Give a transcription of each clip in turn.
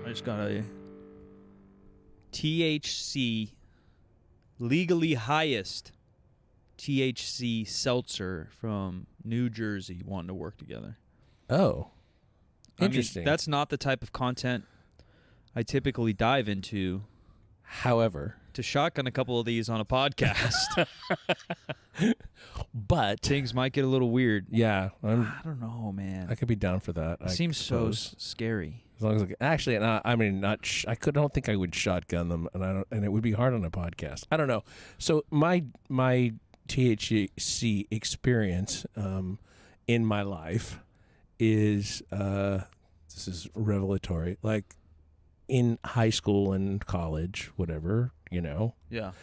I just got a THC, legally highest THC seltzer from New Jersey wanting to work together. Oh, interesting. I mean, that's not the type of content I typically dive into. However, to shotgun a couple of these on a podcast, but things might get a little weird. Yeah, I don't know, man. I could be down for that. It seems so scary. As long as actually, I mean, not. I don't think I would shotgun them, and it would be hard on a podcast. I don't know. So my THC experience in my life is this is revelatory. Like in high school and college, whatever, you know. Yeah.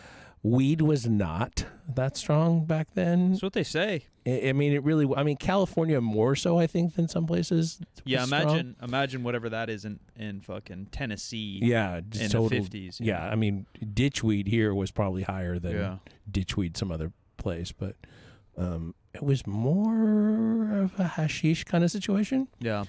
Weed was not that strong back then. That's what they say. I mean, it really. I mean, California more so, I think, than some places. Yeah, imagine whatever that is in fucking Tennessee. Yeah, in the 50s. Yeah, I mean, ditchweed here was probably higher than ditchweed some other place, but it was more of a hashish kind of situation. Yeah.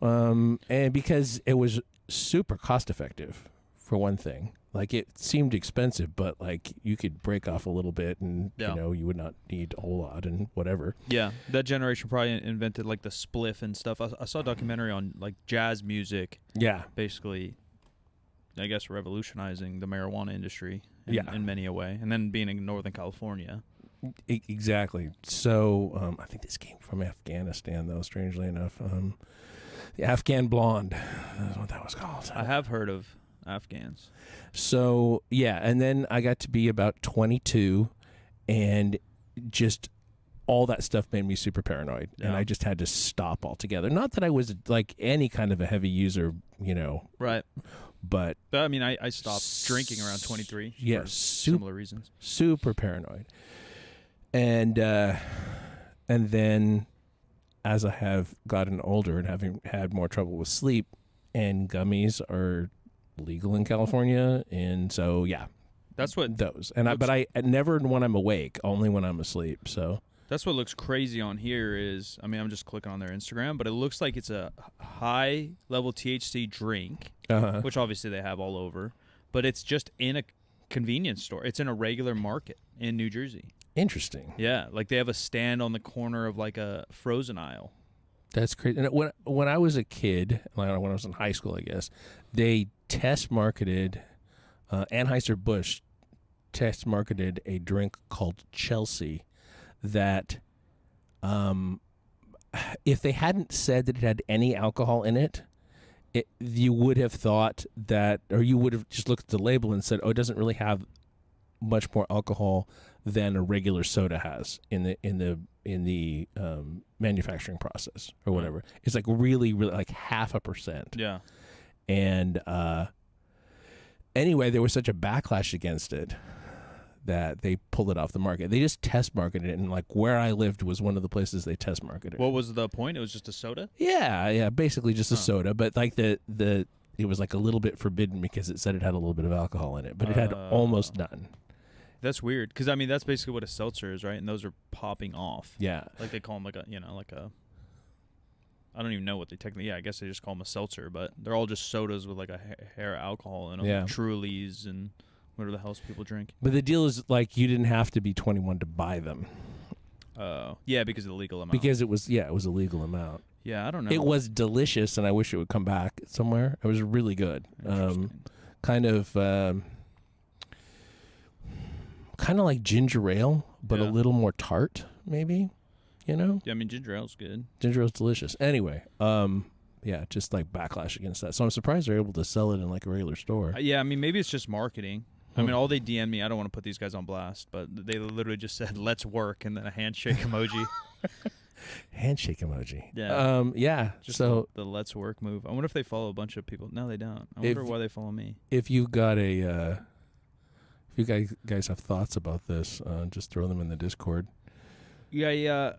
And because it was super cost effective, for one thing. Like, it seemed expensive, but like you could break off a little bit and you know, you would not need a whole lot and whatever. Yeah, that generation probably invented like the spliff and stuff. I saw a documentary on like jazz music. Yeah. Basically, I guess revolutionizing the marijuana industry in many a way. And then being in Northern California. Exactly. So I think this came from Afghanistan, though, strangely enough. The Afghan Blonde, that's what that was called. I have heard of Afghans. So, yeah, and then I got to be about 22, and just all that stuff made me super paranoid, and I just had to stop altogether. Not that I was, like, any kind of a heavy user, you know. Right. But I mean, I stopped drinking around 23 for similar reasons. Super paranoid. And then as I have gotten older and having had more trouble with sleep, and gummies are legal in California, and so that's what those. And I never when I'm awake, only when I'm asleep. So that's what looks crazy on here is, I mean, I'm just clicking on their Instagram, but it looks like it's a high level THC drink, which obviously they have all over, but it's just in a convenience store. It's in a regular market in New Jersey. Interesting. Yeah, like they have a stand on the corner of like a frozen aisle. That's crazy. And when I was a kid, when I was in high school, I guess, they test marketed, Anheuser-Busch test marketed a drink called Chelsea that if they hadn't said that it had any alcohol in it, you would have thought that, or you would have just looked at the label and said, oh, it doesn't really have much more alcohol than a regular soda has in the manufacturing process or whatever. It's like really like 0.5%. Yeah. And anyway, there was such a backlash against it that they pulled it off the market. They just test marketed it, and like where I lived was one of the places they test marketed. What was the point? It was just a soda? Yeah, basically just a soda, but like the it was like a little bit forbidden because it said it had a little bit of alcohol in it, but it had almost none. That's weird, because I mean that's basically what a seltzer is, right? And those are popping off. Yeah, like they call them like a I don't even know what they technically. Yeah, I guess they just call them a seltzer, but they're all just sodas with like a hair alcohol in them. Yeah, Trulies and whatever the hell people drink. But the deal is like you didn't have to be 21 to buy them. Yeah, because of the legal amount. Because it was a legal amount. Yeah, I don't know. It was delicious, and I wish it would come back somewhere. It was really good. Kind of like ginger ale, but a little more tart, maybe. You know? Yeah, I mean, ginger ale's good. Ginger ale's delicious. Anyway, just like backlash against that. So I'm surprised they're able to sell it in like a regular store. Yeah, I mean, maybe it's just marketing. I mean, all they DM me, I don't want to put these guys on blast, but they literally just said, let's work, and then a handshake emoji. Handshake emoji. Yeah. Just so the let's work move. I wonder if they follow a bunch of people. No, they don't. I wonder why they follow me. If you got if you guys have thoughts about this, just throw them in the Discord. Yeah,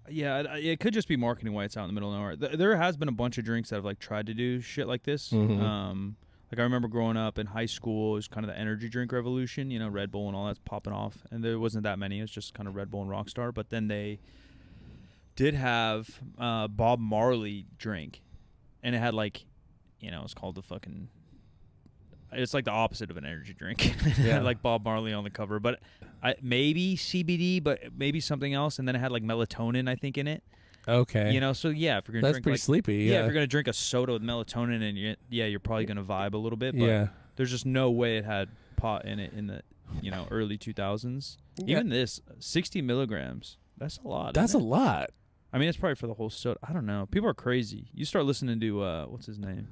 it could just be marketing why it's out in the middle of nowhere. There has been a bunch of drinks that have like tried to do shit like this. Mm-hmm. Like I remember growing up in high school, it was kind of the energy drink revolution, you know, Red Bull and all that's popping off. And there wasn't that many. It was just kind of Red Bull and Rockstar. But then they did have Bob Marley drink. And it had like it's called the fucking. It's like the opposite of an energy drink, Yeah. like Bob Marley on the cover. But maybe CBD, but maybe something else. And then it had like melatonin, I think, in it. Okay. So yeah, if you're gonna That's drink pretty like, sleepy. yeah, Yeah. if you're gonna drink a soda with melatonin, and you're probably gonna vibe a little bit. But Yeah. there's just no way it had pot in it in the early 2000s. Yeah. Even this 60 milligrams. That's a lot. That's a isn't it? lot. I mean, it's probably for the whole soda. I don't know. People are crazy. You start listening to what's his name?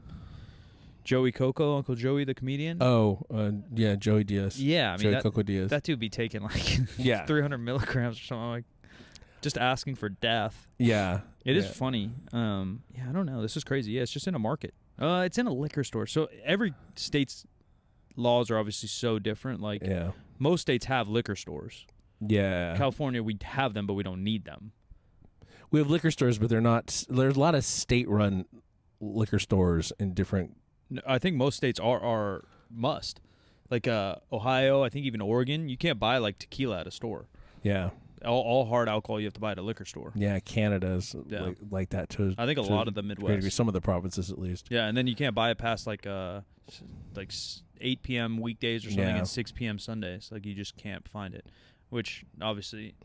Joey Coco, Uncle Joey, the comedian. Oh, yeah, Joey Diaz. Yeah, I mean Joey Coco Diaz. that dude be taking like Yeah. 300 milligrams or something, like just asking for death. Yeah. It is Yeah. funny. Yeah, I don't know. This is crazy. Yeah, it's just in a market. It's in a liquor store. So every state's laws are obviously so different. Like Yeah. most states have liquor stores. Yeah. California, we have them, but we don't need them. We have liquor stores, but they're not. There's a lot of state-run liquor stores in different. I think most states are must. Like Ohio, I think even Oregon, you can't buy like tequila at a store. Yeah. All hard alcohol you have to buy at a liquor store. Yeah. Canada's Yeah. like that too. I think a lot of the Midwest. Some of the provinces at least. Yeah, and then you can't buy it past like 8 p.m. weekdays or something Yeah. and 6 p.m. Sundays. Like you just can't find it. Which obviously,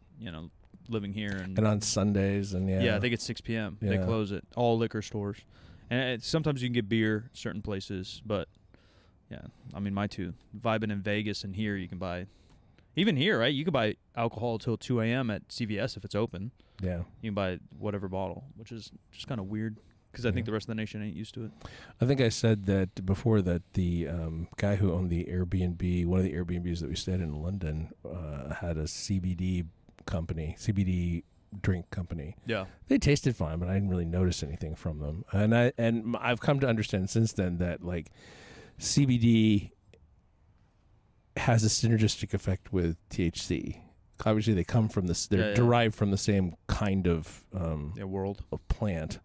living here and on Sundays and I think it's 6 p.m. They Yeah. close it. All liquor stores, and sometimes you can get beer certain places, but yeah, I mean my two vibing in Vegas and here you can buy. Even here, right? You can buy alcohol till 2 a.m. at CVS if it's open. Yeah. You can buy whatever bottle, which is just kind of weird because I think the rest of the nation ain't used to it. I think I said that before that the guy who owned the Airbnb, one of the Airbnbs that we stayed in London, had a CBD drink company. Yeah. They tasted fine, but I didn't really notice anything from them. And I've come to understand since then that like CBD has a synergistic effect with THC. Obviously, they come from this; they're derived from the same kind of world of plant.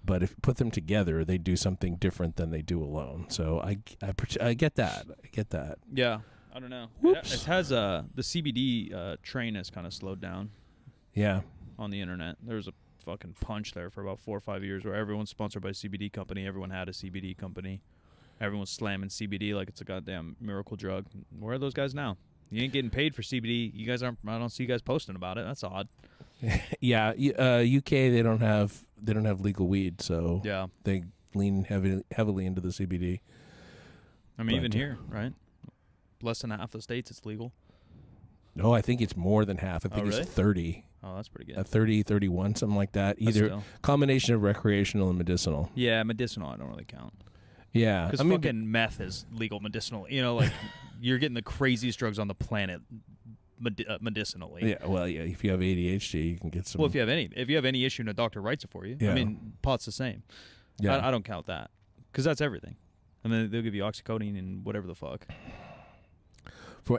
But if you put them together, they do something different than they do alone. So I get that. I get that. Yeah. I don't know. It has the CBD train has kind of slowed down. Yeah. On the internet, there was a fucking punch there for about 4 or 5 years where everyone's sponsored by a CBD company. Everyone had a CBD company. Everyone's slamming CBD like it's a goddamn miracle drug. Where are those guys now? You ain't getting paid for CBD. You guys aren't. I don't see you guys posting about it. That's odd. Yeah. UK they don't have legal weed, so Yeah. they lean heavily into the CBD. I mean, But, even here, right? Less than half the states it's legal. No, I think it's more than half. I think really? it's 30. Oh, that's pretty good. 30, 31, something like that. But Either still. combination of recreational and medicinal. Yeah, medicinal I don't really count. Yeah. Because fucking meth is legal medicinal. Like you're getting the craziest drugs on the planet medicinally. Yeah, well, yeah. If you have ADHD, you can get some. Well, if you have any issue and a doctor writes it for you, Yeah. I mean, pot's the same. Yeah. I don't count that because that's everything. And then they'll give you oxycodone and whatever the fuck.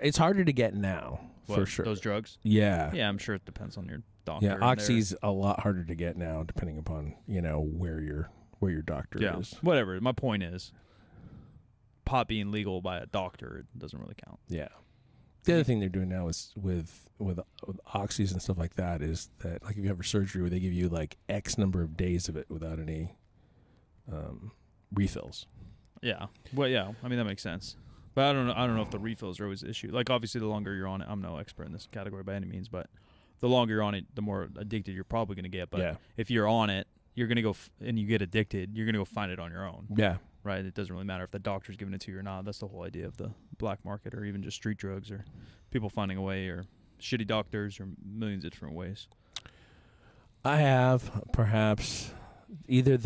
It's harder to get now, for What, sure. Those drugs. Yeah. Yeah, I'm sure it depends on your doctor. Yeah, and Oxy's a lot harder to get now, depending upon where your doctor yeah, is. whatever. My point is, pot being legal by a doctor it doesn't really count. Yeah. The other thing they're doing now is with oxys and stuff like that is that like if you have a surgery where they give you like X number of days of it without any refills. Yeah. Well, yeah. I mean that makes sense. But I don't know if the refills are always an issue. Like obviously the longer you're on it, I'm no expert in this category by any means, but the longer you're on it, the more addicted you're probably going to get. But Yeah. if you're on it, you're going to go and you get addicted, you're going to go find it on your own. Yeah. Right? It doesn't really matter if the doctor's giving it to you or not. That's the whole idea of the black market or even just street drugs or people finding a way or shitty doctors or millions of different ways. I have perhaps either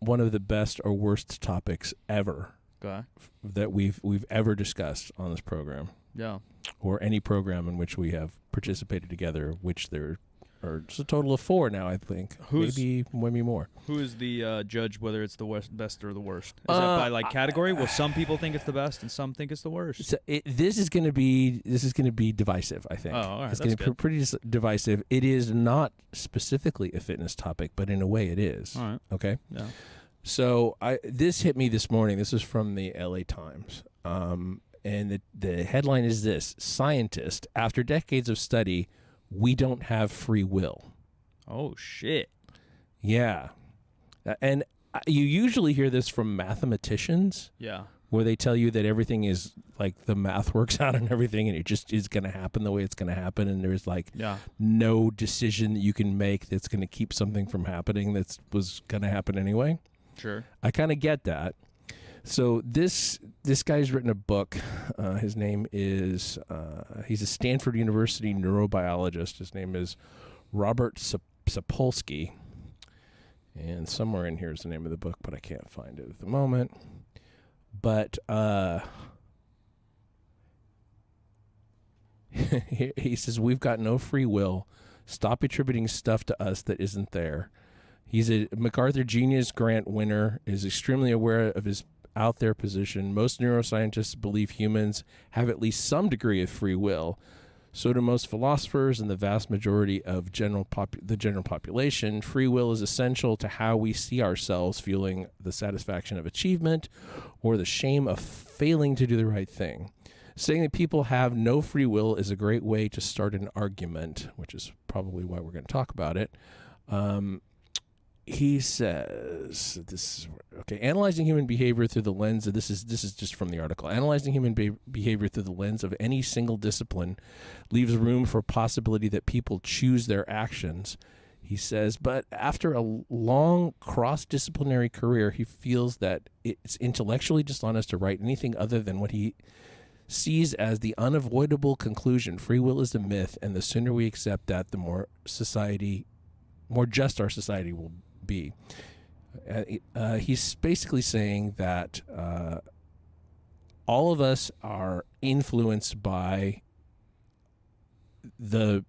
one of the best or worst topics ever Okay. that we've ever discussed on this program, Yeah. or any program in which we have participated together, which there are just a total of 4 now, I think. Maybe more. Who is the judge whether it's the best or the worst? Is that by like category? Well, some people think it's the best and some think it's the worst. So this is going to be divisive, I think. Oh, all right, it's that's going to be pretty divisive. It is not specifically a fitness topic, but in a way it is. All right. Okay? Yeah. So this hit me this morning. This is from the LA Times. And the headline is this: Scientist, after decades of study, we don't have free will. Oh shit. Yeah. And You usually hear this from mathematicians, Yeah. where they tell you that everything is like the math works out and everything, and it just is going to happen the way it's going to happen, and there's like no decision that you can make that's going to keep something from happening that was going to happen anyway. Sure. I kind of get that. So this guy's written a book. His name is he's a Stanford University neurobiologist. His name is Robert Sapolsky, and somewhere in here is the name of the book, but I can't find it at the moment. But he says, we've got no free will. Stop attributing stuff to us that isn't there. He's a MacArthur Genius Grant winner, is extremely aware of his out there position. Most neuroscientists believe humans have at least some degree of free will. So do most philosophers and the vast majority of the general population. Free will is essential to how we see ourselves, fueling the satisfaction of achievement or the shame of failing to do the right thing. Saying that people have no free will is a great way to start an argument, which is probably why we're going to talk about it. He says, analyzing human behavior through the lens of, this is just from the article, analyzing human behavior through the lens of any single discipline leaves room for possibility that people choose their actions. He says, but after a long cross-disciplinary career, he feels that it's intellectually dishonest to write anything other than what he sees as the unavoidable conclusion. Free will is a myth, and the sooner we accept that, the more just our society will be. He's basically saying that all of us are influenced by the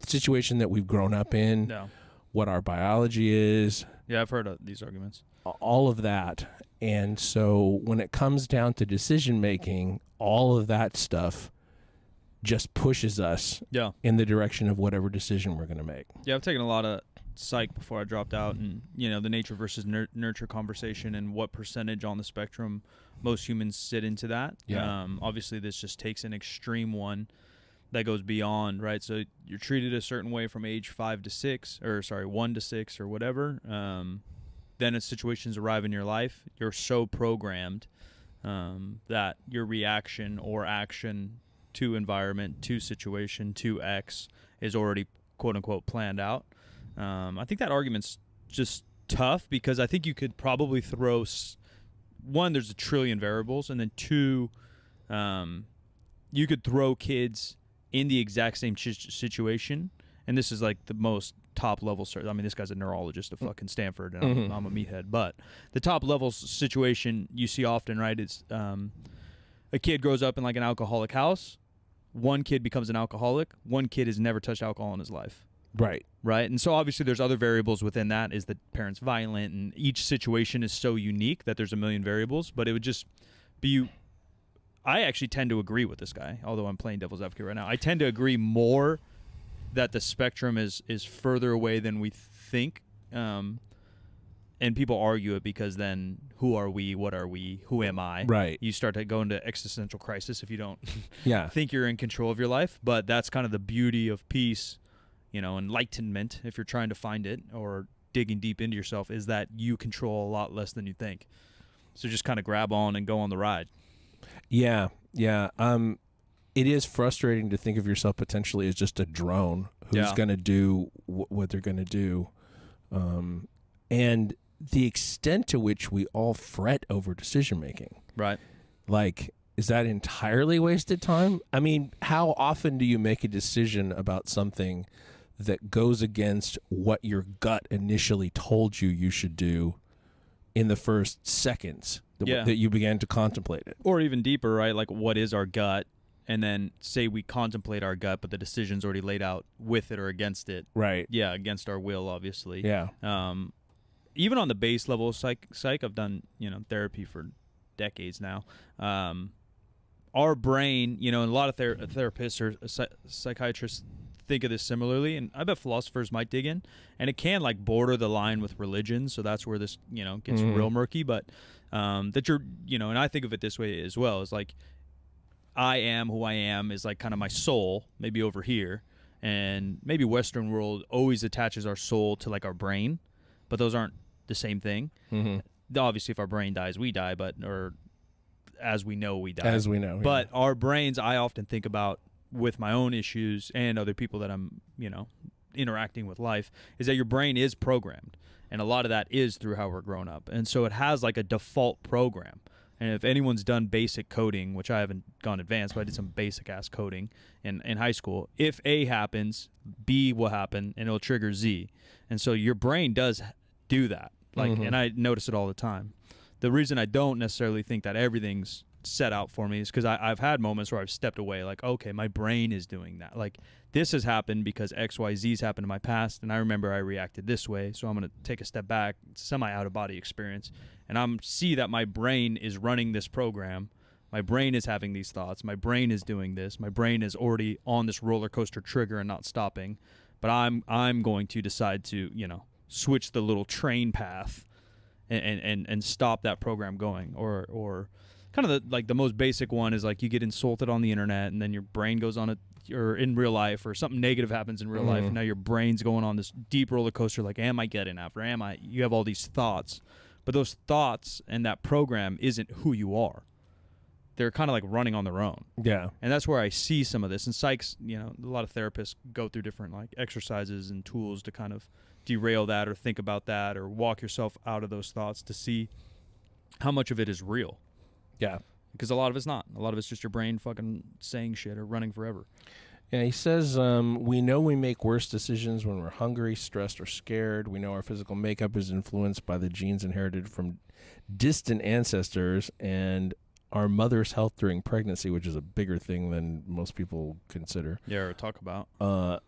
situation that we've grown up in, what our biology is. Yeah, I've heard of these arguments. All of that. And so when it comes down to decision making, all of that stuff just pushes us in the direction of whatever decision we're going to make. Yeah, I've taken a lot of psych before I dropped out, and the nature versus nurture conversation and what percentage on the spectrum most humans sit into that. Obviously this just takes an extreme one that goes beyond, right? So you're treated a certain way from age 1 to 6 or whatever. Then as situations arrive in your life, you're so programmed that your reaction or action to environment, to situation, to X is already quote unquote planned out. I think that argument's just tough because I think you could probably throw one, there's a trillion variables, and then two, you could throw kids in the exact same situation, and this is like the most top level. I mean, this guy's a neurologist at fucking Stanford, and I'm a meathead, but the top level situation you see often, right, is a kid grows up in like an alcoholic house. One kid becomes an alcoholic. One kid has never touched alcohol in his life. Right. And so obviously there's other variables within that. Is the parent's violent, and each situation is so unique that there's a million variables, but it would just be, I actually tend to agree with this guy, although I'm playing devil's advocate right now. I tend to agree more that the spectrum is further away than we think. And people argue it because then who are we? What are we? Who am I? Right. You start to go into existential crisis if you don't think you're in control of your life. But that's kind of the beauty of peace, enlightenment, if you're trying to find it or digging deep into yourself, is that you control a lot less than you think. So just kind of grab on and go on the ride. Yeah. It is frustrating to think of yourself potentially as just a drone who's going to do what they're going to do. And the extent to which we all fret over decision making. Right. Like, is that entirely wasted time? I mean, how often do you make a decision about something that goes against what your gut initially told you should do in the first seconds that you began to contemplate it? Or even deeper, right? Like, what is our gut? And then say we contemplate our gut, but the decision's already laid out with it or against it. Right. Yeah, against our will, obviously. Yeah. Even on the base level of psych, I've done, therapy for decades now. Our brain, and a lot of therapists or psychiatrists think of this similarly, and I bet philosophers might dig in, and it can like border the line with religion, so that's where this, gets real murky, but that you're, and I think of it this way as well, is like, I am who I am is like kind of my soul, maybe over here, and maybe Western world always attaches our soul to like our brain, but those aren't the same thing. Mm-hmm. Obviously, if our brain dies, we die, or as we know, we die. As we know. But our brains, I often think about with my own issues and other people that I'm, interacting with life, is that your brain is programmed. And a lot of that is through how we're grown up. And so it has like a default program. And if anyone's done basic coding, which I haven't gone advanced, but I did some basic ass coding in high school, if A happens, B will happen, and it'll trigger Z. And so your brain does do that. Like, and I notice it all the time. The reason I don't necessarily think that everything's set out for me is because I've had moments where I've stepped away, like, okay, my brain is doing that. Like, this has happened because X, Y, Z's happened in my past, and I remember I reacted this way, so I'm going to take a step back, semi-out-of-body experience, and I'm see that my brain is running this program. My brain is having these thoughts. My brain is doing this. My brain is already on this roller coaster trigger and not stopping. But I'm going to decide to, switch the little train path and stop that program going. Or kind of the most basic one is like you get insulted on the internet and then your brain goes on or in real life, or something negative happens in real life, and now your brain's going on this deep roller coaster, like, am I getting after? You have all these thoughts. But those thoughts and that program isn't who you are. They're kind of like running on their own. Yeah. And that's where I see some of this. And psychs, a lot of therapists go through different like exercises and tools to kind of derail that or think about that or walk yourself out of those thoughts to see how much of it is real. Yeah. Because a lot of it's not. A lot of it's just your brain fucking saying shit or running forever. Yeah, he says, we know we make worse decisions when we're hungry, stressed, or scared. We know our physical makeup is influenced by the genes inherited from distant ancestors and our mother's health during pregnancy, which is a bigger thing than most people consider. Yeah, or talk about.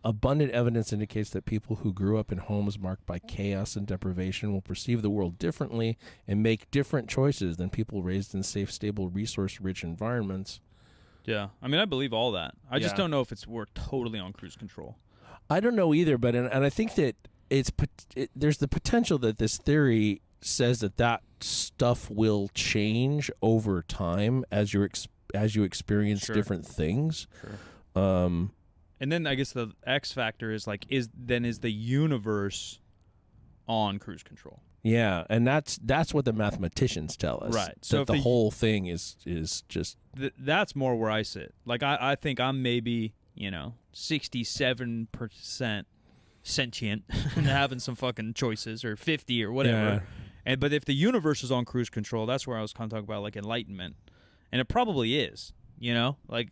Abundant evidence indicates that people who grew up in homes marked by chaos and deprivation will perceive the world differently and make different choices than people raised in safe, stable, resource-rich environments. Yeah, I mean, I believe all that. I just don't know if we're totally on cruise control. I don't know either, but and I think that there's the potential that this theory says that stuff will change over time as you experience different things. Sure. And then I guess the X factor is like, is the universe on cruise control? Yeah, and that's what the mathematicians tell us. Right. So that the whole thing is just that's more where I sit. Like I think I'm maybe 67% sentient and having some fucking choices, or 50 or whatever. Yeah. But if the universe is on cruise control, that's where I was kind of talking about like enlightenment, and it probably is. Like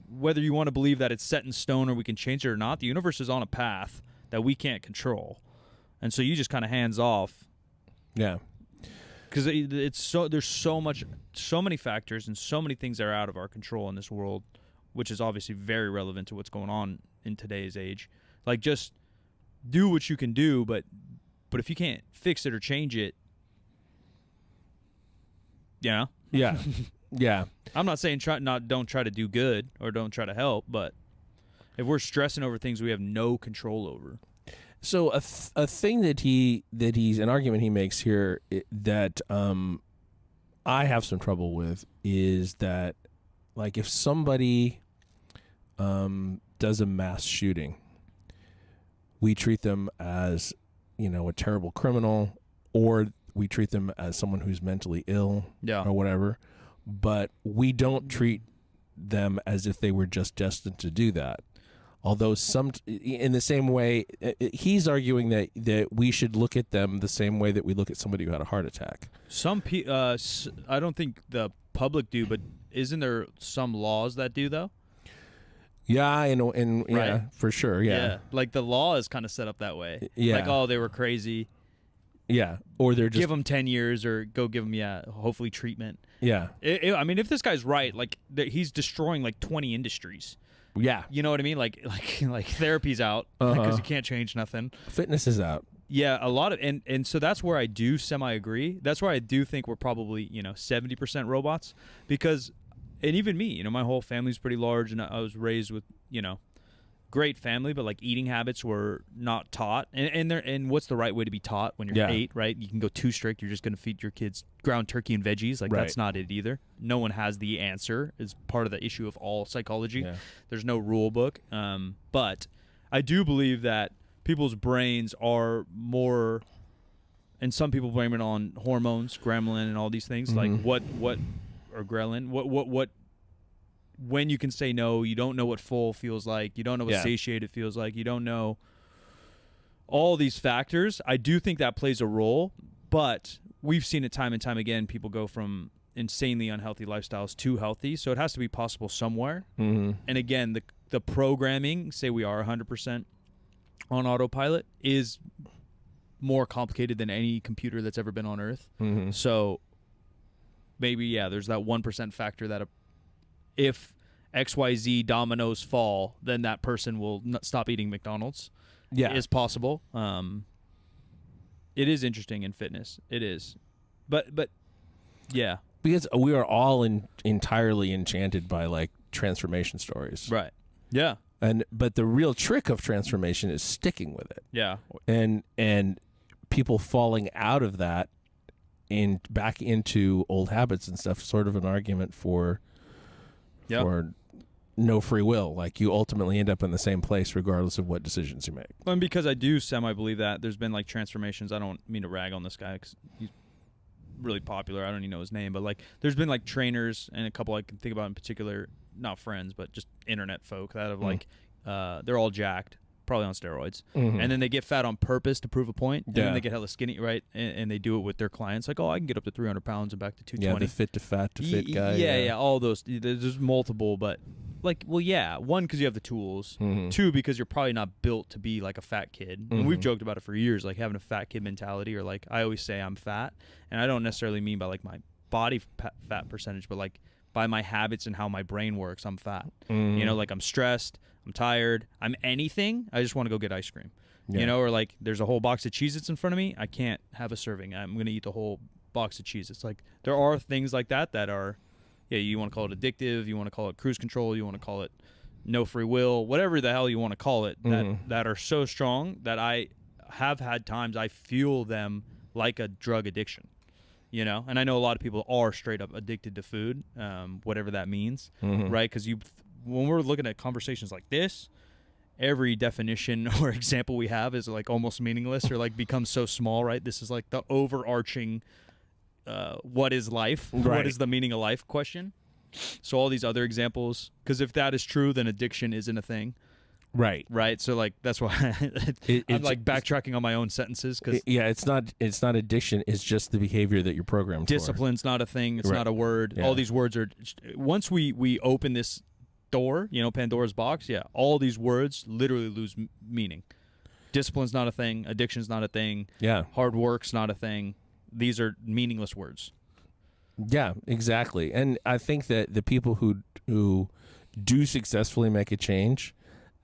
whether you want to believe that it's set in stone or we can change it or not, the universe is on a path that we can't control, and so you just kind of hands off. Yeah. Because there's so many factors and so many things that are out of our control in this world, which is obviously very relevant to what's going on in today's age. Like, just do what you can do, but if you can't fix it or change it, Yeah. Yeah. I'm not saying don't try to do good or don't try to help, but if we're stressing over things we have no control over. So a thing that he's an argument he makes here that I have some trouble with is that, like, if somebody does a mass shooting, we treat them as a terrible criminal, or we treat them as someone who's mentally ill, or whatever, but we don't treat them as if they were just destined to do that. Although in the same way, he's arguing that we should look at them the same way that we look at somebody who had a heart attack. Some I don't think the public do, but isn't there some laws that do though? Yeah, and right. Yeah, for sure. Yeah, like the law is kind of set up that way. Yeah, like, oh, they were crazy. Yeah, or they're just give them 10 years, or go give them hopefully treatment. Yeah, I mean, if this guy's right, like he's destroying like 20 industries. Yeah, you know what I mean? Like therapy's out because you can't change nothing. Fitness is out. Yeah, a lot of and so that's where I do semi-agree. That's where I do think we're probably 70% robots, because and even me, my whole family's pretty large, and I was raised with great family, but like eating habits were not taught. And what's the right way to be taught when you're 8, right? You can go too strict. You're just going to feed your kids ground turkey and veggies. Like, that's not it either. No one has the answer. It's part of the issue of all psychology. Yeah. There's no rule book. But I do believe that people's brains are more and some people blame it on hormones, gremlin, and all these things. Like what or ghrelin, what when you can say no, you don't know what full feels like, you don't know what satiated feels like, you don't know all these factors. I do think that plays a role, but we've seen it time and time again. People go from insanely unhealthy lifestyles to healthy, so it has to be possible somewhere. And again, the programming, say we are 100% on autopilot, is more complicated than any computer that's ever been on Earth. So maybe, there's that 1% factor that if XYZ dominoes fall, then that person will stop eating McDonald's. Yeah. Is possible. It is interesting in fitness. It is. But yeah. Because we are all entirely enchanted by like transformation stories. Right. Yeah. But the real trick of transformation is sticking with it. Yeah. And people falling out of that back into old habits and stuff, sort of an argument for no free will. Like you ultimately end up in the same place regardless of what decisions you make. And because I do semi-believe that there's been like transformations. I don't mean to rag on this guy because he's really popular. I don't even know his name, but like there's been like trainers and a couple I can think about in particular, not friends, but just internet folk that have like they're all jacked, probably on steroids, and then they get fat on purpose to prove a point, and then they get hella skinny, right? And they do it with their clients, like, oh, I can get up to 300 pounds and back to 220. Yeah, the fit to fat to fit guy. Yeah, all those. There's multiple, but like, well, yeah, one, because you have the tools, two, because you're probably not built to be like a fat kid. And we've joked about it for years, like having a fat kid mentality, or like I always say I'm fat, and I don't necessarily mean by like my body fat percentage, but like by my habits and how my brain works, I'm fat. You know, like I'm stressed, I'm tired, I'm anything, I just want to go get ice cream. You know, or like there's a whole box of Cheez-Its in front of me, I can't have a serving, I'm going to eat the whole box of Cheez-Its. Like there are things like that are, you want to call it addictive, you want to call it cruise control, you want to call it no free will, whatever the hell you want to call it, that are so strong that I have had times I feel them like a drug addiction. You know, and I know a lot of people are straight up addicted to food, whatever that means, right? Because when we're looking at conversations like this, every definition or example we have is like almost meaningless or like becomes so small, right? This is like the overarching, what is life? Right. What is the meaning of life question? So all these other examples, because if that is true, then addiction isn't a thing. Right. So like that's why I'm like backtracking on my own sentences because it's not addiction. It's just the behavior that you're programmed. Discipline's not a thing. It's not a word. Yeah. All these words are. Once we open this door, Pandora's box. Yeah, all these words literally lose meaning. Discipline's not a thing. Addiction's not a thing. Yeah. Hard work's not a thing. These are meaningless words. Yeah, exactly. And I think that the people who do successfully make a change,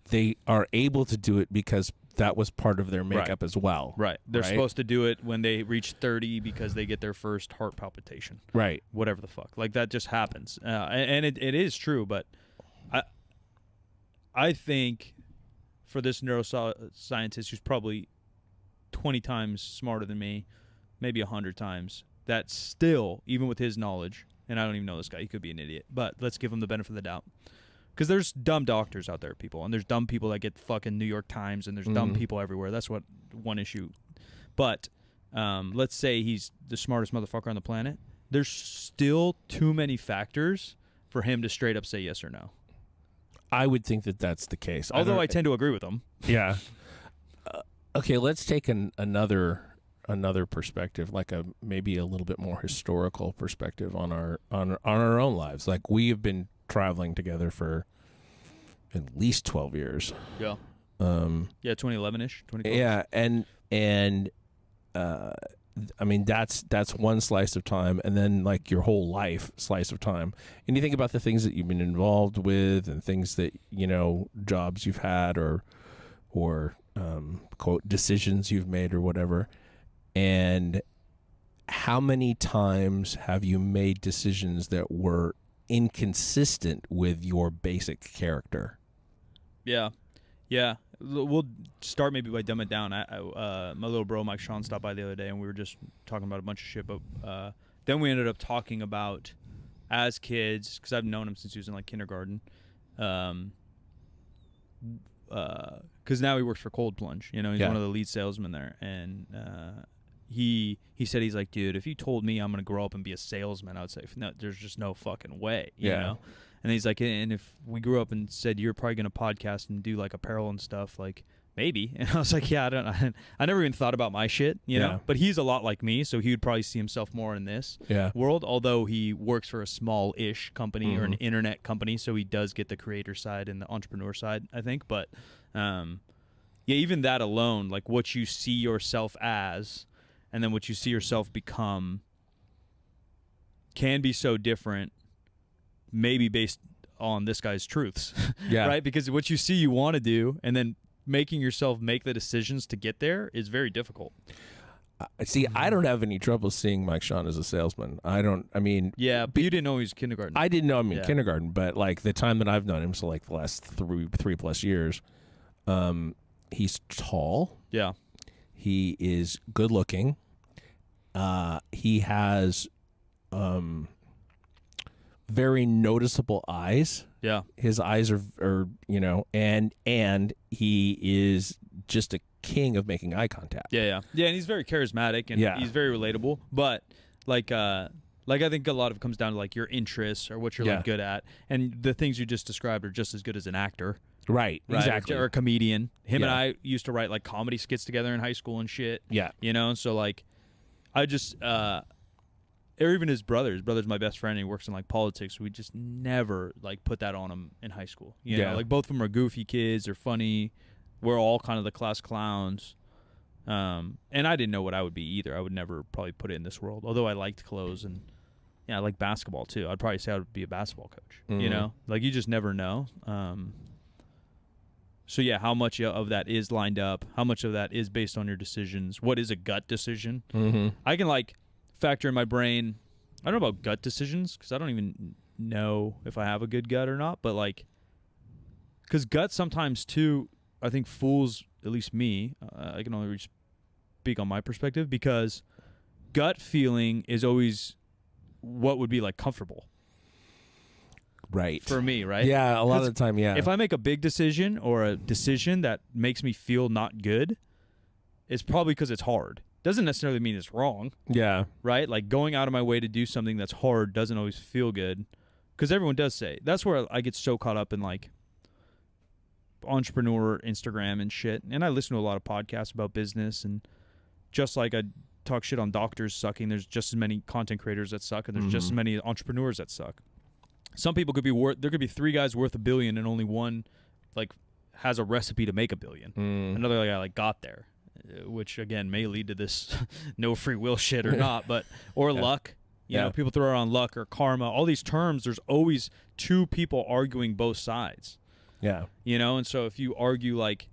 they are able to do it because that was part of their makeup as well. Right. They're supposed to do it when they reach 30 because they get their first heart palpitation. Right. Whatever the fuck. Like that just happens. And it is true, but I think for this neuroscientist who's probably 20 times smarter than me, maybe 100 times, that still, even with his knowledge, and I don't even know this guy, he could be an idiot, but let's give him the benefit of the doubt. Because there's dumb doctors out there, people, and there's dumb people that get fucking New York Times, and there's dumb people everywhere. That's what one issue. But let's say he's the smartest motherfucker on the planet. There's still too many factors for him to straight up say yes or no. I would think that that's the case. Although I tend to agree with him. Yeah. Okay, let's take another perspective, like maybe a little bit more historical perspective on our own lives. Like we have been traveling together for at least 12 years. Yeah. 2011-ish, 2012. Yeah, and I mean that's one slice of time, and then like your whole life slice of time. And you think about the things that you've been involved with, and things that jobs you've had, or quote decisions you've made, or whatever. And how many times have you made decisions that were inconsistent with your basic character? Yeah. We'll start maybe by dumbing it down. My little bro Mike Sean stopped by the other day, and we were just talking about a bunch of shit. But then we ended up talking about as kids, because I've known him since he was in like kindergarten. Because now he works for Cold Plunge. He's one of the lead salesmen there, and he said, he's like, dude, if you told me I'm gonna grow up and be a salesman, I would say, no, there's just no fucking way, you know. And he's like, and if we grew up and said you're probably gonna podcast and do like apparel and stuff, like maybe. And I was like, yeah, I never even thought about my shit, you know. But he's a lot like me, so he would probably see himself more in this world. Although he works for a small-ish company or an internet company, so he does get the creator side and the entrepreneur side, I think. But yeah, even that alone, like what you see yourself as, and then what you see yourself become, can be so different. Maybe based on this guy's truths, right? Because what you see you want to do, and then making yourself make the decisions to get there is very difficult. See, I don't have any trouble seeing Mike Sean as a salesman. Yeah, but you didn't know he was kindergarten. I didn't know him in kindergarten, but like the time that I've known him, so like the last three plus years, he's tall. Yeah. He is good looking. He has very noticeable eyes. Yeah. His eyes are you know, and he is just a king of making eye contact. Yeah, and he's very charismatic and he's very relatable. But like I think a lot of it comes down to like your interests or what you're like good at, and the things you just described are just as good as an actor. Right? Exactly. Or a comedian. Him and I used to write like comedy skits together in high school and shit. Yeah. You know, and so like I just or even his brother's my best friend, and he works in like politics. We just never like put that on him in high school. You know, like both of them are goofy kids, they're funny. We're all kind of the class clowns. And I didn't know what I would be either. I would never probably put it in this world. Although I liked clothes and I like basketball too. I'd probably say I would be a basketball coach. You know? Like you just never know. So yeah, how much of that is lined up? How much of that is based on your decisions? What is a gut decision? I can like factor in my brain. I don't know about gut decisions because I don't even know if I have a good gut or not. But like, because gut sometimes too, I think fools at least me. I can only speak on my perspective because gut feeling is always what would be like comfortable. Right. For me, right? Yeah, a lot of the time, yeah. If I make a big decision or a decision that makes me feel not good, it's probably because it's hard. Doesn't necessarily mean it's wrong. Yeah. Right? Like going out of my way to do something that's hard doesn't always feel good. Because everyone does say. That's where I get so caught up in like entrepreneur Instagram and shit. And I listen to a lot of podcasts about business. And just like I talk shit on doctors sucking, there's just as many content creators that suck. And there's just as many entrepreneurs that suck. Some people could be there could be 3 guys worth $1 billion and only one like has a recipe to make $1 billion. Another guy like got there. Which again may lead to this no free will shit or not, but or luck. You know, people throw around luck or karma. All these terms, there's always 2 people arguing both sides. Yeah. You know, and so if you argue like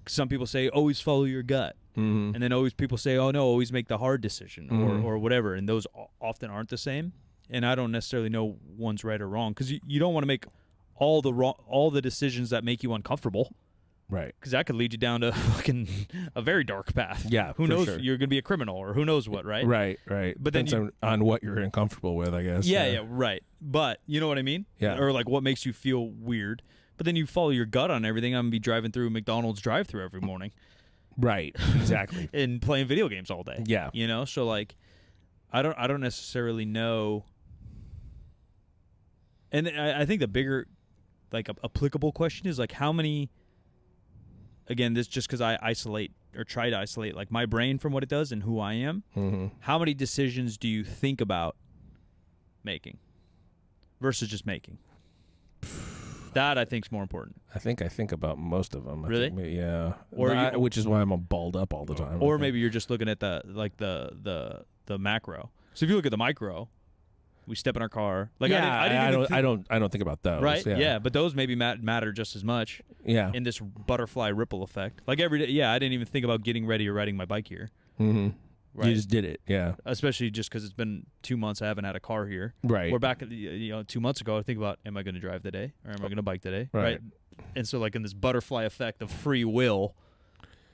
some people say always follow your gut, and then always people say oh no, always make the hard decision or whatever, and those often aren't the same. And I don't necessarily know one's right or wrong because you don't want to make all the decisions that make you uncomfortable. Right. Because that could lead you down to fucking a very dark path. Yeah. Who knows? Sure. You're going to be a criminal or who knows what, right? Right. But then depends on what you're uncomfortable with, I guess. Yeah, right. But you know what I mean? Yeah. Or like what makes you feel weird. But then you follow your gut on everything. I'm going to be driving through McDonald's drive-thru every morning. Right. Exactly. And playing video games all day. Yeah. You know? So like I don't necessarily know. And I think the bigger like applicable question is like how many. Again, this just because I isolate or try to isolate like my brain from what it does and who I am. How many decisions do you think about making versus just making? That I think is more important. I think about most of them. Really? Yeah. Which is why I'm balled up all the time. Or maybe you're just looking at the macro. So if you look at the micro, we step in our car. Like I don't think about those. Right? Yeah, but those maybe matter just as much. Yeah. In this butterfly ripple effect. Like every day, I didn't even think about getting ready or riding my bike here. Right? You just did it. Yeah. Especially just because it's been 2 months I haven't had a car here. Right. We're back 2 months ago I think about am I going to drive today or am I going to bike today? Right. And so like in this butterfly effect of free will,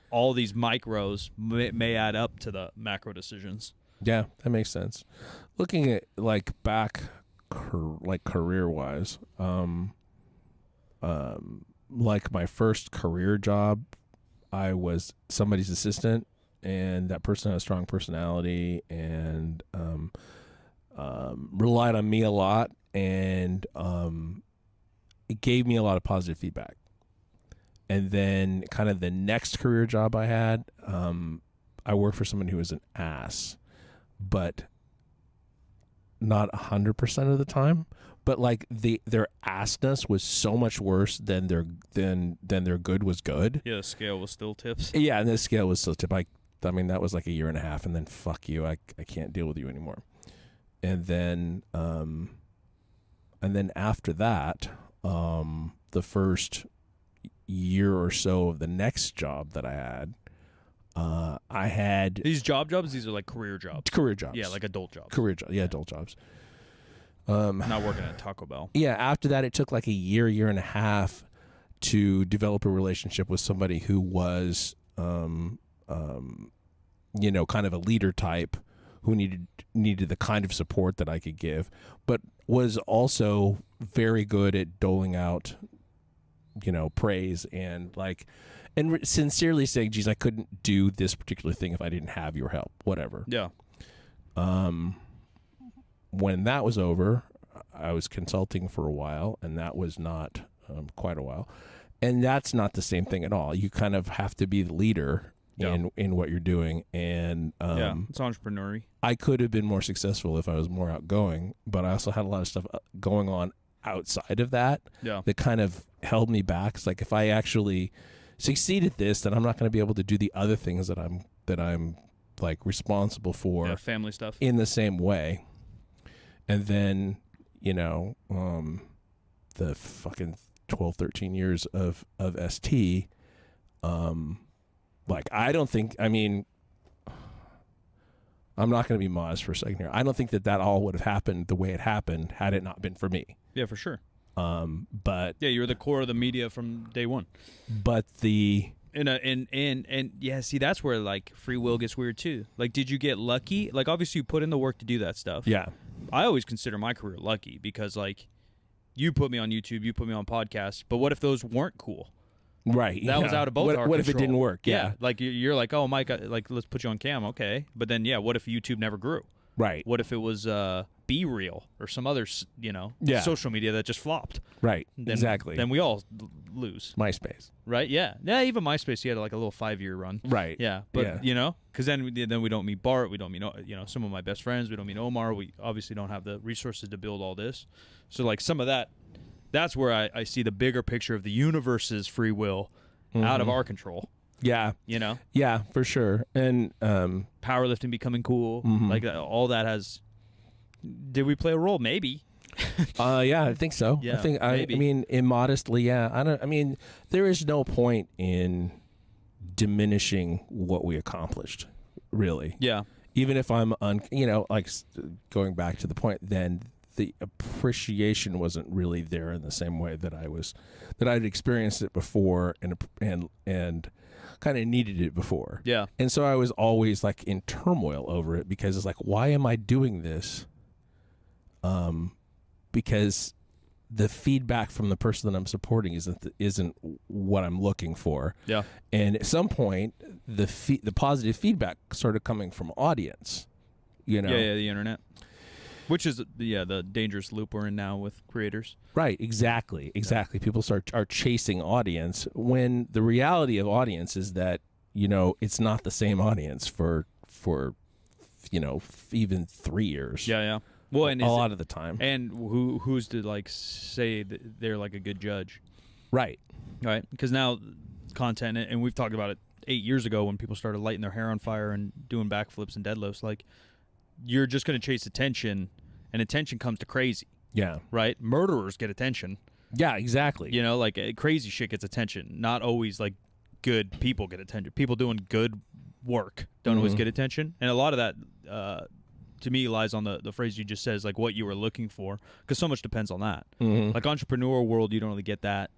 all these micros may add up to the macro decisions. Yeah, that makes sense. Looking at like back, like career wise, like my first career job, I was somebody's assistant, and that person had a strong personality and relied on me a lot, and it gave me a lot of positive feedback. And then kind of the next career job I had, I worked for someone who was an ass, but not 100% of the time. But like their assness was so much worse than their good was good. Yeah, the scale was still tips. Yeah, and the scale was still tip. I mean, that was like a year and a half, and then fuck you, I can't deal with you anymore. And then after that, the first year or so of the next job that I had These jobs, these are like career jobs. Career jobs. Yeah, like adult jobs. Career jobs. Yeah, adult jobs. Not working at Taco Bell. Yeah, after that, it took like a year and a half to develop a relationship with somebody who was, kind of a leader type, who needed the kind of support that I could give, but was also very good at doling out, praise and sincerely saying, geez, I couldn't do this particular thing if I didn't have your help, whatever. Yeah. When that was over, I was consulting for a while, and that was not quite a while. And that's not the same thing at all. You kind of have to be the leader in what you're doing. And it's entrepreneurial. I could have been more successful if I was more outgoing, but I also had a lot of stuff going on outside of that that kind of held me back. It's like, if I actually succeed at this, then I'm not going to be able to do the other things that I'm like responsible for, family stuff, in the same way. And then, the fucking 12, 13 years of ST, I don't think, I'm not going to be modest for a second here. I don't think that all would have happened the way it happened had it not been for me. Yeah, for sure. But yeah, you're the core of the media from day one. But and yeah, see, that's where like free will gets weird too. Like, did you get lucky? Like, obviously you put in the work to do that stuff. Yeah. I always consider my career lucky because like you put me on YouTube, you put me on podcasts, but what if those weren't cool? Right. That was out of both our control. What if it didn't work? Yeah. Like you're like, oh, Mike, like let's put you on cam, okay? But then what if YouTube never grew? Right. What if it was Be Real or some other social media that just flopped? Right. Then, exactly. Then we all lose. MySpace. Right. Yeah. Yeah. Even MySpace, you had like a little 5-year run. Right. Yeah. But because then we don't meet Bart, we don't meet some of my best friends, we don't meet Omar. We obviously don't have the resources to build all this. So like some of that, that's where I see the bigger picture of the universe's free will out of our control. Yeah. Yeah, for sure. And powerlifting becoming cool, like all that has. Did we play a role? Maybe. Yeah, I think so. Yeah, I mean, immodestly, yeah. There is no point in diminishing what we accomplished, really. Yeah. Even if I'm going back to the point, then the appreciation wasn't really there in the same way that I'd experienced it before and kind of needed it before. Yeah. And so I was always like in turmoil over it because it's like, why am I doing this? Because the feedback from the person that I'm supporting isn't what I'm looking for. Yeah. And at some point, the positive feedback started coming from audience. Yeah, the internet. Which is the dangerous loop we're in now with creators. Right, exactly. People are chasing audience when the reality of audience is that it's not the same audience for even 3 years. Yeah. Well, and a lot of the time. And who's to like say that they're like a good judge? Right. Because now content, and we've talked about it 8 years ago when people started lighting their hair on fire and doing backflips and deadlifts. Like, you're just going to chase attention, and attention comes to crazy. Yeah. Right? Murderers get attention. Yeah, exactly. Crazy shit gets attention. Not always, like, good people get attention. People doing good work don't always get attention. And a lot of that, to me, lies on the phrase you just said, is like what you were looking for, because so much depends on that. Like, entrepreneur world, you don't really get that.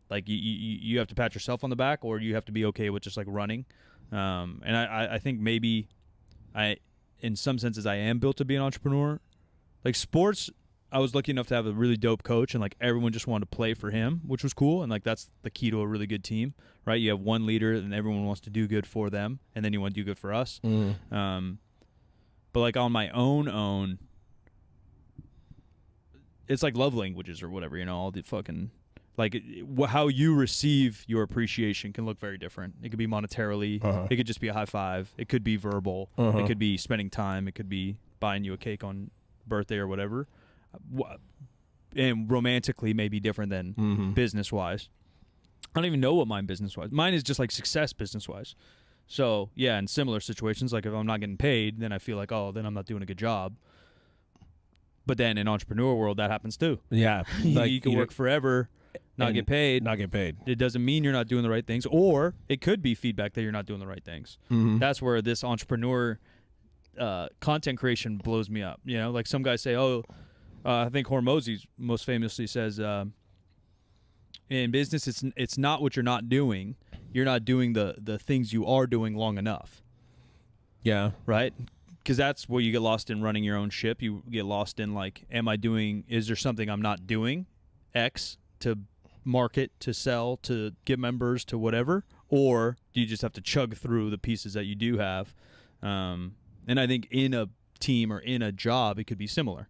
Like, you have to pat yourself on the back, or you have to be okay with just, like, running. And I think maybe in some senses, I am built to be an entrepreneur. Like, sports, I was lucky enough to have a really dope coach, and like everyone just wanted to play for him, which was cool. And like that's the key to a really good team, right? You have one leader, and everyone wants to do good for them, and then you want to do good for us. But like on my own, it's like love languages or whatever, all the fucking like how you receive your appreciation can look very different. It could be monetarily, it could just be a high five, it could be verbal, it could be spending time, it could be buying you a cake on birthday or whatever. And romantically may be different than business wise. I don't even know what mine business wise. Mine is just like success business wise. So yeah, in similar situations, like if I'm not getting paid, then I feel like, oh, then I'm not doing a good job. But then in entrepreneur world, that happens too. Yeah, like you can work forever, not get paid. It doesn't mean you're not doing the right things, or it could be feedback that you're not doing the right things. That's where this entrepreneur content creation blows me up. Like some guys say, oh, I think Hormozy most famously says, in business, it's not what you're not doing. You're not doing the things you are doing long enough. Yeah. Right? Because that's where you get lost in running your own ship. You get lost in like, is there something I'm not doing? X to market, to sell, to get members, to whatever? Or do you just have to chug through the pieces that you do have? And I think in a team or in a job, it could be similar.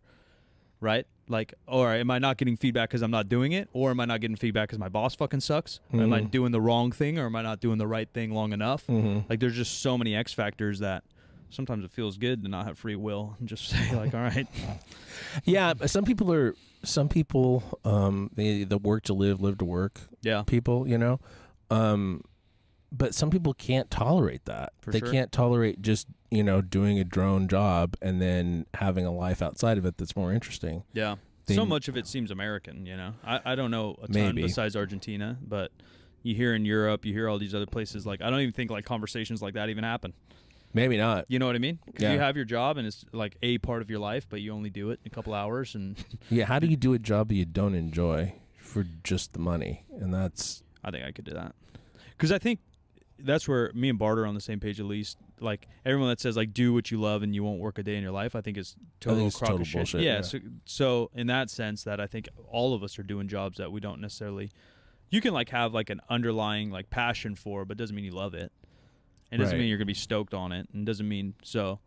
Right? Like, all right, am I not getting feedback because I'm not doing it? Or am I not getting feedback because my boss fucking sucks? Am I doing the wrong thing, or am I not doing the right thing long enough? Like, there's just so many X factors that sometimes it feels good to not have free will and just say, like, all right. Yeah, some people, the work to live to work people, but some people can't tolerate that. They can't tolerate just, doing a drone job and then having a life outside of it that's more interesting. Yeah. So much of it seems American, I don't know a ton besides Argentina, but you hear in Europe, you hear all these other places, like I don't even think like conversations like that even happen. Maybe not. You know what I mean? Because you have your job and it's like a part of your life, but you only do it in a couple hours. And yeah, how do you do a job that you don't enjoy for just the money? And I think I could do that. Because I think that's where me and Bart are on the same page at least. Like everyone that says like do what you love and you won't work a day in your life, I think is total crock of shit. Bullshit. Yeah. So in that sense, that I think all of us are doing jobs that we don't necessarily. You can like have like an underlying like passion for, but doesn't mean you love it. It doesn't mean you're gonna be stoked on it, and doesn't mean so.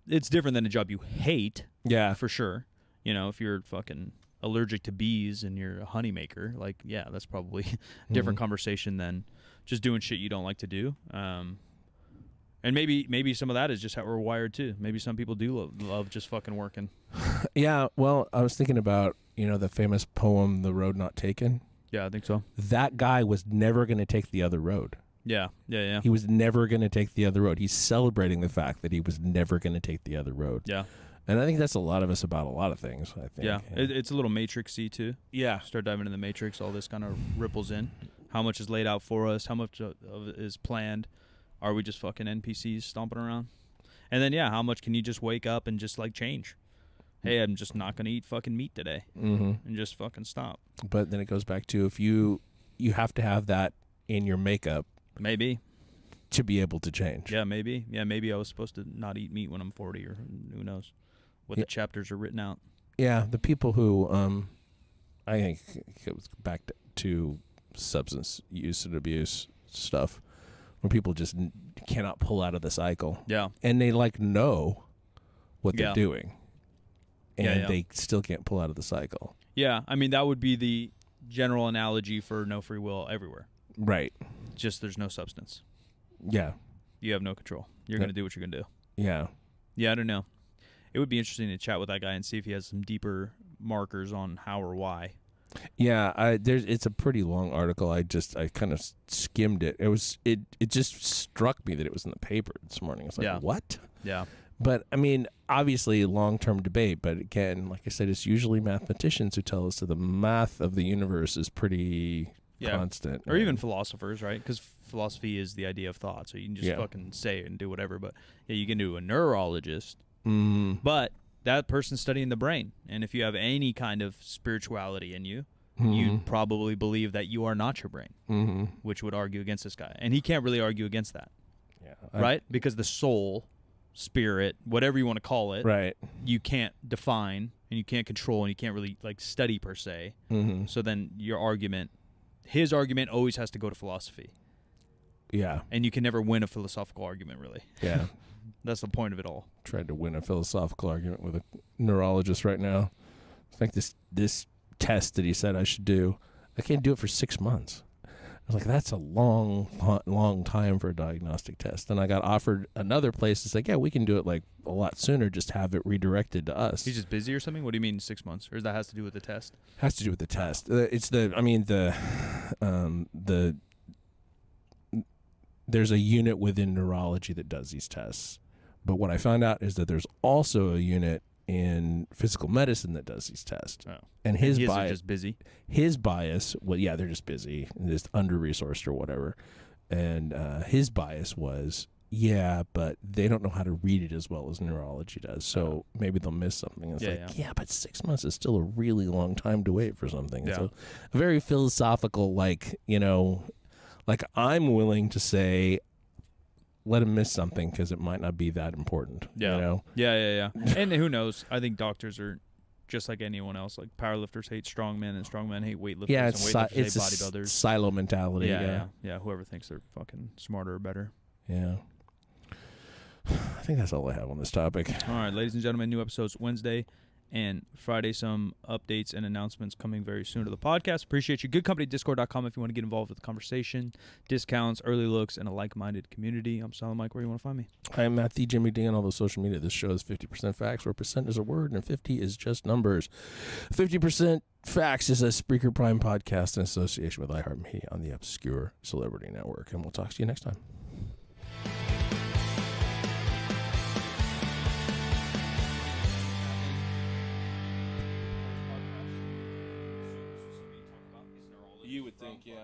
It's different than a job you hate. Yeah, for sure. If you're fucking allergic to bees and you're a honey maker, like that's probably a different conversation than just doing shit you don't like to do. And maybe some of that is just how we're wired too. Maybe some people do love just fucking working. Yeah, well, I was thinking about, the famous poem, The Road Not Taken. Yeah, I think so. That guy was never going to take the other road. Yeah. He was never going to take the other road. He's celebrating the fact that he was never going to take the other road. Yeah. And I think that's a lot of us about a lot of things, I think. Yeah, it's a little Matrix-y too. Yeah. Start diving into the Matrix, all this kind of ripples in. How much is laid out for us? How much of it is planned? Are we just fucking NPCs stomping around? And then, how much can you just wake up and just, like, change? Hey, I'm just not going to eat fucking meat today. And just fucking stop. But then it goes back to if you have to have that in your makeup. Maybe. To be able to change. Yeah, maybe. Yeah, maybe I was supposed to not eat meat when I'm 40 or who knows what the chapters are written out. Yeah, the people who, I think it was back to substance use and abuse stuff. Where people just cannot pull out of the cycle. Yeah. And they know what they're doing. And they still can't pull out of the cycle. Yeah. I mean, that would be the general analogy for no free will everywhere. Right. Just there's no substance. Yeah. You have no control. You're going to do what you're going to do. Yeah. Yeah, I don't know. It would be interesting to chat with that guy and see if he has some deeper markers on how or why. Yeah, it's a pretty long article. I kind of skimmed it. It just struck me that it was in the paper this morning. It's like, what? Yeah. But I mean, obviously long-term debate, but again, like I said, it's usually mathematicians who tell us that the math of the universe is pretty constant. Or even philosophers, right? Because philosophy is the idea of thought, so you can just fucking say it and do whatever. But you can do a neurologist, but that person's studying the brain. And if you have any kind of spirituality in you, you probably believe that you are not your brain, which would argue against this guy. And he can't really argue against that, right? Because the soul, spirit, whatever you want to call it, right, you can't define, and you can't control and you can't really like study per se. Mm-hmm. So then his argument always has to go to philosophy. Yeah. And you can never win a philosophical argument, really. Yeah. That's the point of it all. Tried to win a philosophical argument with a neurologist right now. It's like this test that he said I should do. I can't do it for 6 months. I was like, that's a long time for a diagnostic test. And I got offered another place. It's like, yeah, we can do it like a lot sooner. Just have it redirected to us. He's just busy or something? What do you mean 6 months? Or that has to do with the test? Has to do with the test. There's a unit within neurology that does these tests. But what I found out is that there's also a unit in physical medicine that does these tests. Oh. And his are bias, just busy. His bias, well, yeah, they're just busy, just under-resourced or whatever. And his bias was, yeah, but they don't know how to read it as well as neurology does. So maybe they'll miss something. It's yeah, but 6 months is still a really long time to wait for something. Yeah. It's a very philosophical, like, like I'm willing to say, let him miss something because it might not be that important. Yeah. Yeah. And who knows? I think doctors are just like anyone else. Like powerlifters hate strongmen and strongmen hate weightlifters. Yeah, and weightlifters hate it's a bodybuilders. silo mentality. Yeah. Whoever thinks they're fucking smarter or better. Yeah. I think that's all I have on this topic. All right, ladies and gentlemen, new episodes Wednesday and Friday. Some updates and announcements coming very soon to the podcast. Appreciate you. GoodCompanyDiscord.com if you want to get involved with the conversation, discounts, early looks, and a like-minded community. I'm Silent Mike. Where do you want to find me? I'm at the Jimmy D on all the social media. This show is 50% facts, where percent is a word and 50 is just numbers. 50% Facts is a Spreaker Prime podcast in association with iHeartMedia on the Obscure Celebrity Network. And we'll talk to you next time. You would think, yeah.